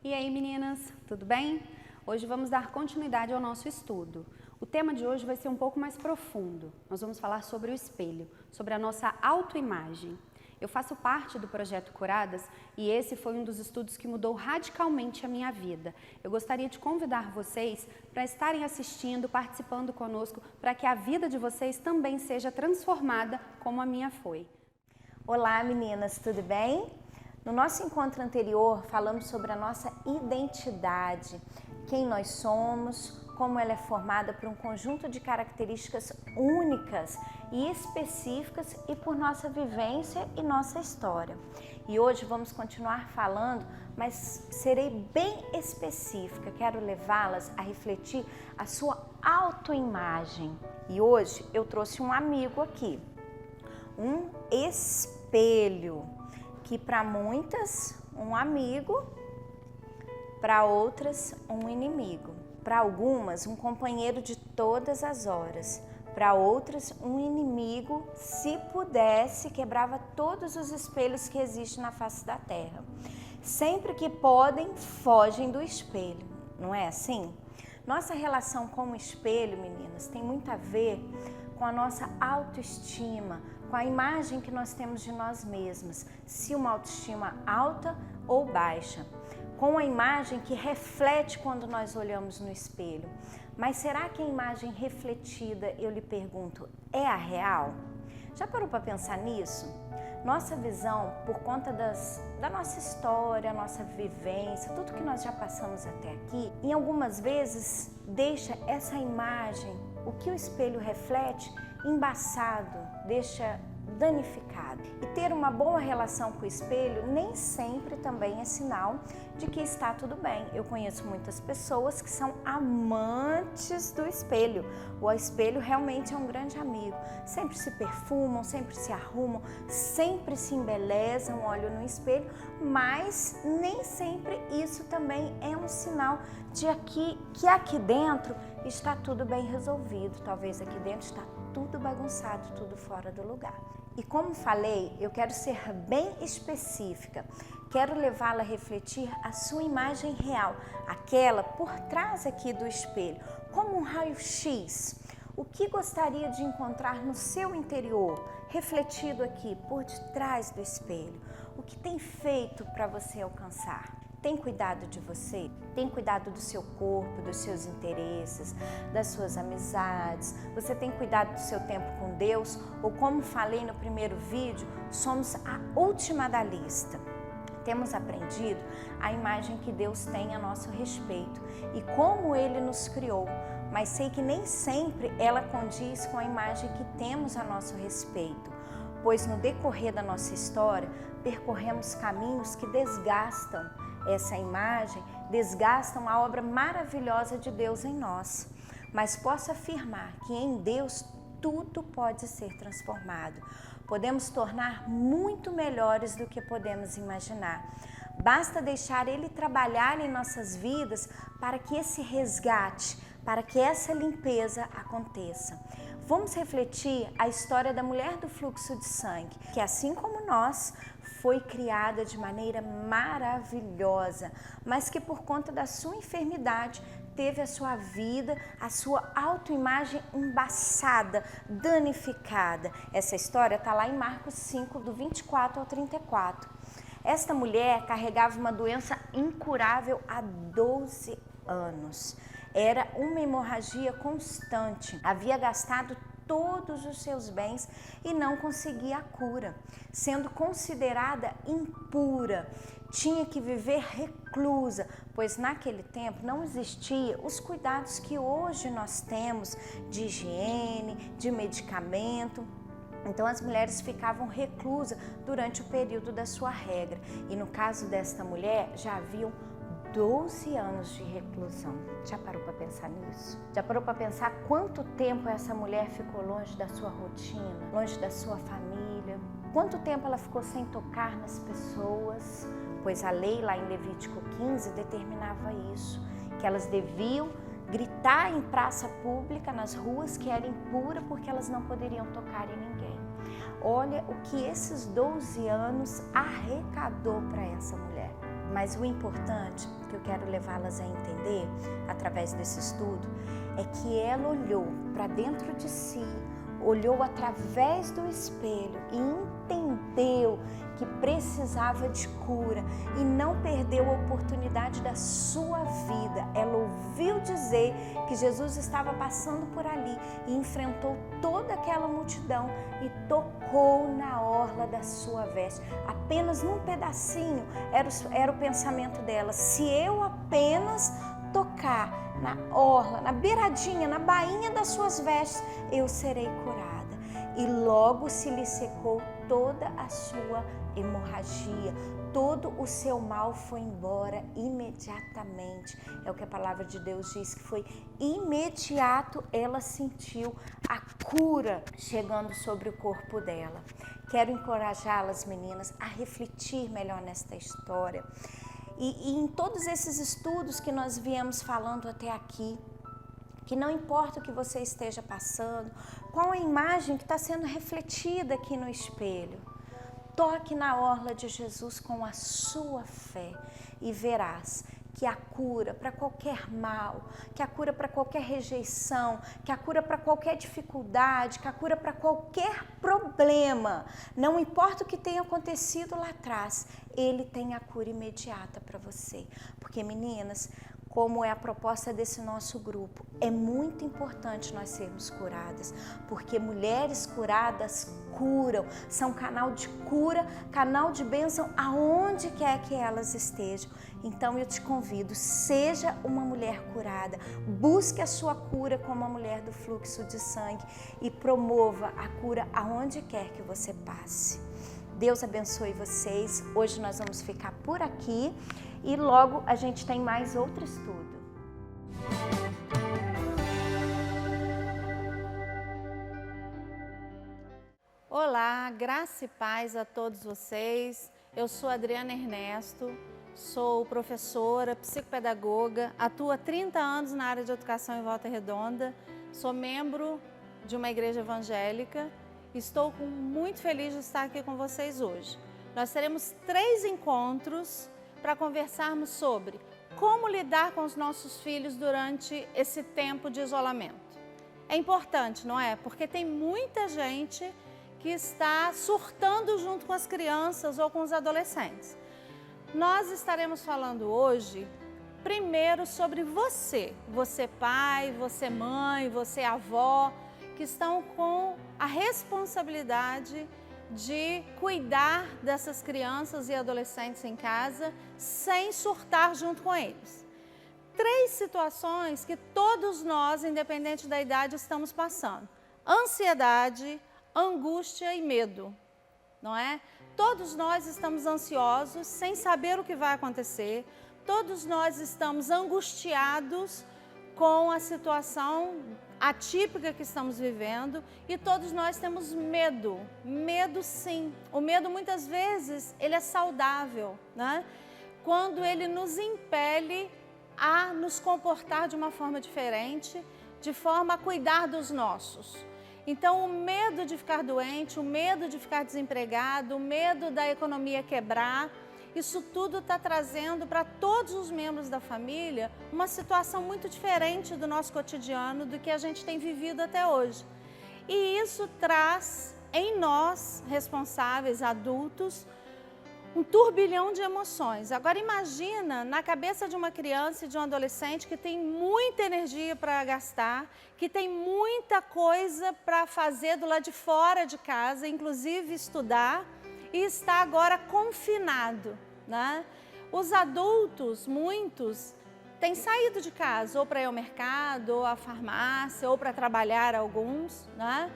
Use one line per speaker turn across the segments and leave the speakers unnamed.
E aí meninas, tudo bem? Hoje vamos dar continuidade ao nosso estudo. O tema de hoje vai ser um pouco mais profundo. Nós vamos falar sobre o espelho, sobre a nossa autoimagem. Eu faço parte do Projeto Curadas e esse foi um dos estudos que mudou radicalmente a minha vida. Eu gostaria de convidar vocês para estarem assistindo, participando conosco, para que a vida de vocês também seja transformada como a minha foi.
Olá meninas, tudo bem? No nosso encontro anterior falamos sobre a nossa identidade, quem nós somos, como ela é formada por um conjunto de características únicas e específicas e por nossa vivência e nossa história. E hoje vamos continuar falando, mas serei bem específica, quero levá-las a refletir a sua autoimagem. E hoje eu trouxe um amigo aqui, um espelho, que para muitas um amigo, para outras um inimigo, para algumas um companheiro de todas as horas, para outras um inimigo, se pudesse quebrava todos os espelhos que existem na face da terra. Sempre que podem, fogem do espelho, não é assim? Nossa relação com o espelho, meninas, tem muito a ver com a nossa autoestima, com a imagem que nós temos de nós mesmas, se uma autoestima alta ou baixa, com a imagem que reflete quando nós olhamos no espelho. Mas será que a imagem refletida, eu lhe pergunto, é a real? Já parou para pensar nisso? Nossa visão, por conta da nossa história, nossa vivência, tudo que nós já passamos até aqui, em algumas vezes deixa essa imagem, o que o espelho reflete, embaçado, deixa danificado. E ter uma boa relação com o espelho nem sempre também é sinal de que está tudo bem. Eu conheço muitas pessoas que são amantes do espelho. O espelho realmente é um grande amigo. Sempre se perfumam, sempre se arrumam, sempre se embelezam, olham no espelho, mas nem sempre isso também é um sinal de que aqui dentro está tudo bem resolvido. Talvez aqui dentro está tudo bagunçado, tudo fora do lugar. E como falei, eu quero ser bem específica. Quero levá-la a refletir a sua imagem real, aquela por trás aqui do espelho, como um raio-x. O que gostaria de encontrar no seu interior, refletido aqui por detrás do espelho? O que tem feito para você alcançar? Tem cuidado de você? Tem cuidado do seu corpo, dos seus interesses, das suas amizades? Você tem cuidado do seu tempo com Deus? Ou como falei no primeiro vídeo, somos a última da lista. Temos aprendido a imagem que Deus tem a nosso respeito e como Ele nos criou, mas sei que nem sempre ela condiz com a imagem que temos a nosso respeito, pois no decorrer da nossa história percorremos caminhos que desgastam essa imagem, desgastam a obra maravilhosa de Deus em nós. Mas posso afirmar que em Deus tudo pode ser transformado. Podemos tornar muito melhores do que podemos imaginar. Basta deixar Ele trabalhar em nossas vidas para que esse resgate, para que essa limpeza aconteça. Vamos refletir a história da mulher do fluxo de sangue, que assim como nós, foi criada de maneira maravilhosa, mas que por conta da sua enfermidade teve a sua vida, a sua autoimagem embaçada, danificada. Essa história está lá em Marcos 5, do 24 ao 34. Esta mulher carregava uma doença incurável há 12 anos. Era uma hemorragia constante, havia gastado todos os seus bens e não conseguia a cura, sendo considerada impura, tinha que viver reclusa, pois naquele tempo não existia os cuidados que hoje nós temos de higiene, de medicamento. Então as mulheres ficavam reclusas durante o período da sua regra e no caso desta mulher já haviam 12 anos de reclusão. Já parou para pensar nisso? Já parou para pensar quanto tempo essa mulher ficou longe da sua rotina, longe da sua família? Quanto tempo ela ficou sem tocar nas pessoas? Pois a lei lá em Levítico 15 determinava isso, que elas deviam gritar em praça pública, nas ruas, que era impura porque elas não poderiam tocar em ninguém. Olha o que esses 12 anos arrecadou para essa mulher. Mas o importante que eu quero levá-las a entender através desse estudo é que ela olhou para dentro de si, olhou através do espelho e entendeu que precisava de cura e não perdeu a oportunidade da sua vida. Ela ouviu dizer que Jesus estava passando por ali e enfrentou toda aquela multidão e tocou na orla da sua veste. Apenas num pedacinho era o pensamento dela. Se eu apenas tocar na orla, na beiradinha, na bainha das suas vestes, eu serei curada. E logo se lhe secou toda a sua hemorragia, todo o seu mal foi embora imediatamente. É o que a palavra de Deus diz, que foi imediato. Ela sentiu a cura chegando sobre o corpo dela. Quero encorajá-las, meninas, a refletir melhor nesta história. E em todos esses estudos que nós viemos falando até aqui, que não importa o que você esteja passando, qual a imagem que está sendo refletida aqui no espelho, toque na orla de Jesus com a sua fé e verás que a cura para qualquer mal, que a cura para qualquer rejeição, que a cura para qualquer dificuldade, que a cura para qualquer problema, não importa o que tenha acontecido lá atrás, Ele tem a cura imediata para você. Porque, meninas, como é a proposta desse nosso grupo, é muito importante nós sermos curadas, porque mulheres curadas curam, são canal de cura, canal de bênção aonde quer que elas estejam. Então eu te convido, seja uma mulher curada, busque a sua cura como a mulher do fluxo de sangue e promova a cura aonde quer que você passe. Deus abençoe vocês. Hoje nós vamos ficar por aqui e logo a gente tem mais outro estudo.
Olá, graça e paz a todos vocês. Eu sou Adriana Ernesto, sou professora, psicopedagoga, atuo há 30 anos na área de educação em Volta Redonda, sou membro de uma igreja evangélica. Estou muito feliz de estar aqui com vocês hoje. Nós teremos 3 encontros para conversarmos sobre como lidar com os nossos filhos durante esse tempo de isolamento. É importante, não é? Porque tem muita gente que está surtando junto com as crianças ou com os adolescentes. Nós estaremos falando hoje, primeiro, sobre você pai, você mãe, você avó, que estão com a responsabilidade de cuidar dessas crianças e adolescentes em casa sem surtar junto com eles. 3 situações que todos nós, independente da idade, estamos passando: ansiedade, angústia e medo, não é? Todos nós estamos ansiosos, sem saber o que vai acontecer. Todos nós estamos angustiados com a situação atípica que estamos vivendo e todos nós temos medo. Medo, sim. O medo, muitas vezes, ele é saudável, né? Quando ele nos impele a nos comportar de uma forma diferente, de forma a cuidar dos nossos. Então, o medo de ficar doente, o medo de ficar desempregado, o medo da economia quebrar, isso tudo está trazendo para todos os membros da família uma situação muito diferente do nosso cotidiano, do que a gente tem vivido até hoje. E isso traz em nós, responsáveis, adultos, um turbilhão de emoções. Agora imagina na cabeça de uma criança e de um adolescente que tem muita energia para gastar, que tem muita coisa para fazer do lado de fora de casa, inclusive estudar, e está agora confinado, né? Os adultos, muitos, têm saído de casa, ou para ir ao mercado, ou à farmácia, ou para trabalhar alguns, né?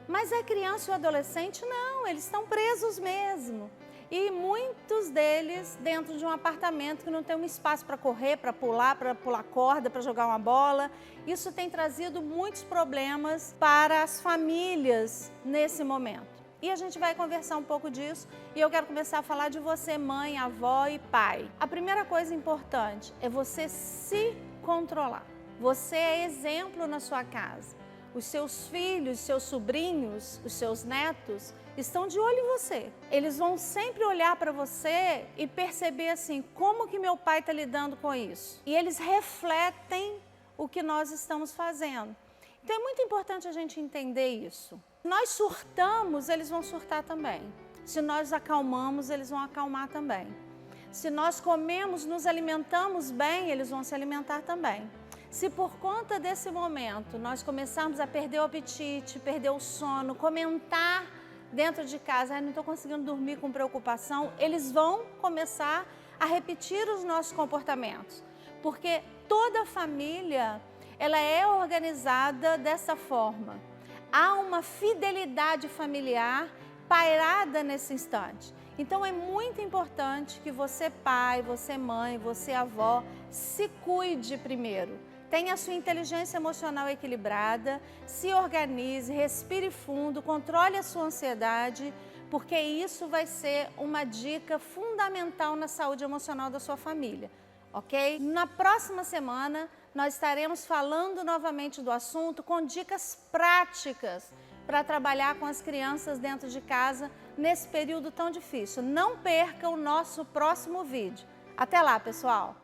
Mas a criança e o adolescente não, eles estão presos mesmo. E muitos deles dentro de um apartamento que não tem um espaço para correr, para pular corda, para jogar uma bola. Isso tem trazido muitos problemas para as famílias nesse momento. E a gente vai conversar um pouco disso e eu quero começar a falar de você, mãe, avó e pai. A primeira coisa importante é você se controlar. Você é exemplo na sua casa. os seus filhos, seus sobrinhos, os seus netos estão de olho em você. Eles vão sempre olhar para você e perceber assim, como que meu pai está lidando com isso? E eles refletem o que nós estamos fazendo. Então é muito importante a gente entender isso. Se nós surtamos, eles vão surtar também. Se nós acalmamos, eles vão acalmar também. Se nós comemos, nos alimentamos bem, eles vão se alimentar também. Se por conta desse momento nós começarmos a perder o apetite, perder o sono, comentar dentro de casa, não estou conseguindo dormir com preocupação, eles vão começar a repetir os nossos comportamentos. Porque toda família, ela é organizada dessa forma. Há uma fidelidade familiar pairada nesse instante. Então é muito importante que você pai, você mãe, você avó, se cuide primeiro. Tenha a sua inteligência emocional equilibrada, se organize, respire fundo, controle a sua ansiedade, porque isso vai ser uma dica fundamental na saúde emocional da sua família, ok? Na próxima semana, nós estaremos falando novamente do assunto com dicas práticas para trabalhar com as crianças dentro de casa nesse período tão difícil. Não perca o nosso próximo vídeo. Até lá, pessoal!